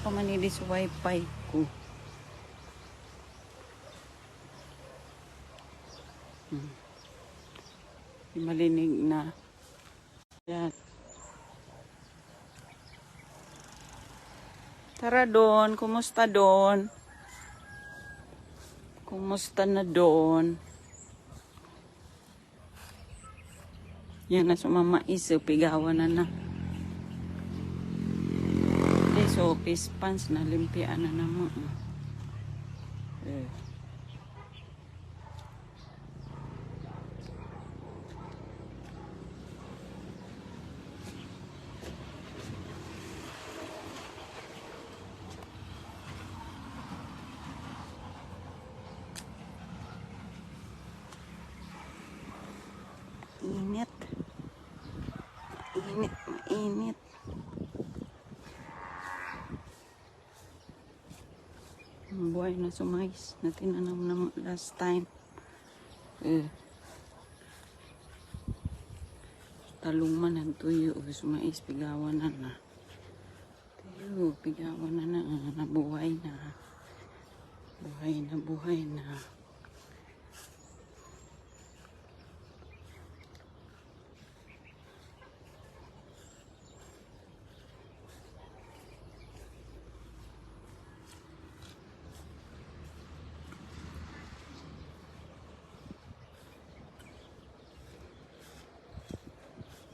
pa man ini sa wifi ko. Malinig na. Yan. Tara doon. Kumusta doon? Kumusta na doon? Yan na sumamais. Pigawan na. So, fish pans na limpian na naman. Init. Init, mainit. Buhay na sumais na tinanam na last time. Talong man ang tuyo. Sumais, pigawan na. Tuyo, pigawan na. Nabuhay na. Buhay na.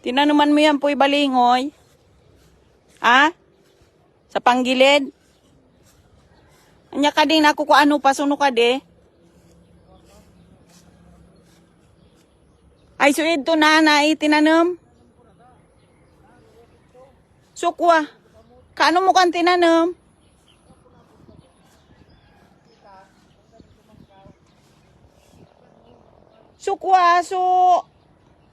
Tinanuman mo yan, Puy Balingoy? Ha? Sa panggilid? Anya ka din ako kung ano, pasuno ka de? Ay, suid to na itinanam? Sukwa. Kaano mo kang tinanam? Sukwa, so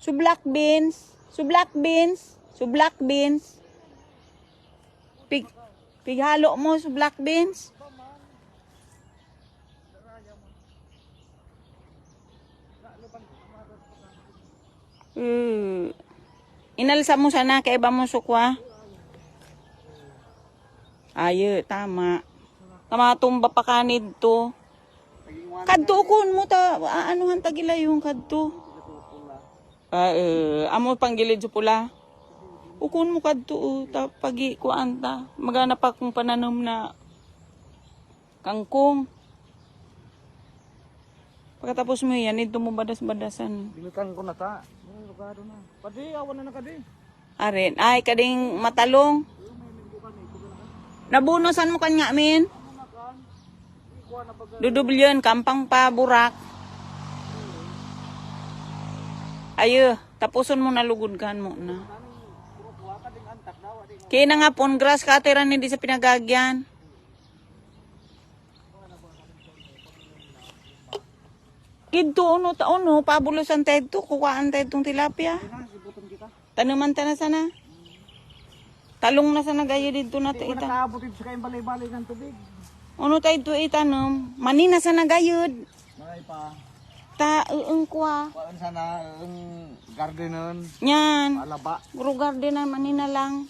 black beans. Black beans. Pighalo mo sa black beans. Inalsa mo sana kay iba mo sukwa. Ayo, tama. Tama tumba pa kanid to. Kadto kun mo ta anuhan tagila yung kadto. Amo panggilid sa pula. Ukon mo kadto ta pagi kuan ta. Magana pa kung pananom na kangkong. Pagkatapos mo yan, ito mo badas-badasan. Bilitan ko na ta. Lugado na. Padi awan na kadi. Arin, ay kading matalong. Nabunosan mo kanya min. Dudublyon kampang pa burak. Ayo, tapuson mo na lugudkan mo na. Kaya na nga pon grass cutter hindi sa pinagagyan. Kidto uno taon no, pabulosan tayo to, kukaan tayo tong tilapia. Tanuman ta na sana. Talong na sana gaya dito na tayo. Nakaabot sa kayong balay-balay ng tubig. Ano tayo to itanom? Manina sana gayud. Maray pa. Ta kwa. Kuan sana ang gardenon. Yan. Alaba. Guru garden na manina lang.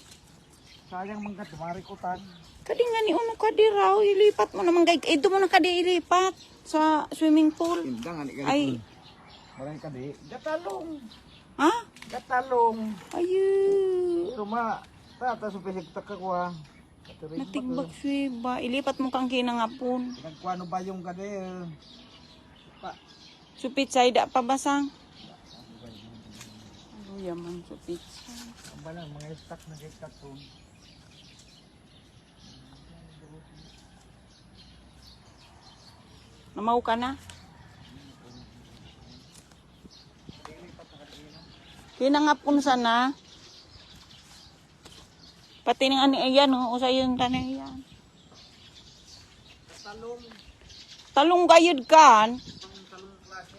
Sayang mangkat marikutan. Kadi nga ni uno kadi raw ilipat mo naman gay. Ito mo na kadi ilipat sa swimming pool. Indang ani Ay. Maray kadi. Gatalong. Ha? Gatalong. Ayu. Ruma tata supisik takakwa. Natigbak ba? Ilipat mo kang kinangapon. Nagkuano ba yung kadi? Pa. Supit sayda pa basang. Ano yaman supit? Ang balang mga stock na gatatong. Namaw ka na? Kinangapon sana. Pati ng ani ayan, usay yung tanay yan. Talong. Talong gayud kan. Talong klase.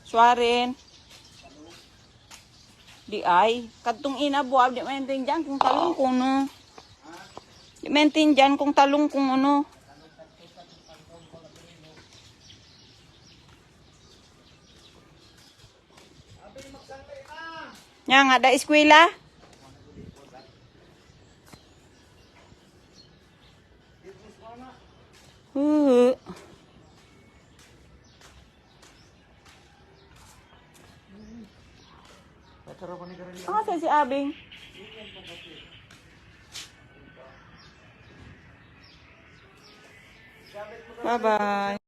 Suarin. Di ay. Kadtong inabuab, di maintin dyan kung talong kung no. Di maintin dyan kung talong kung ano. nga, da eskwela. Uh. Asa si Abing? Bye-bye.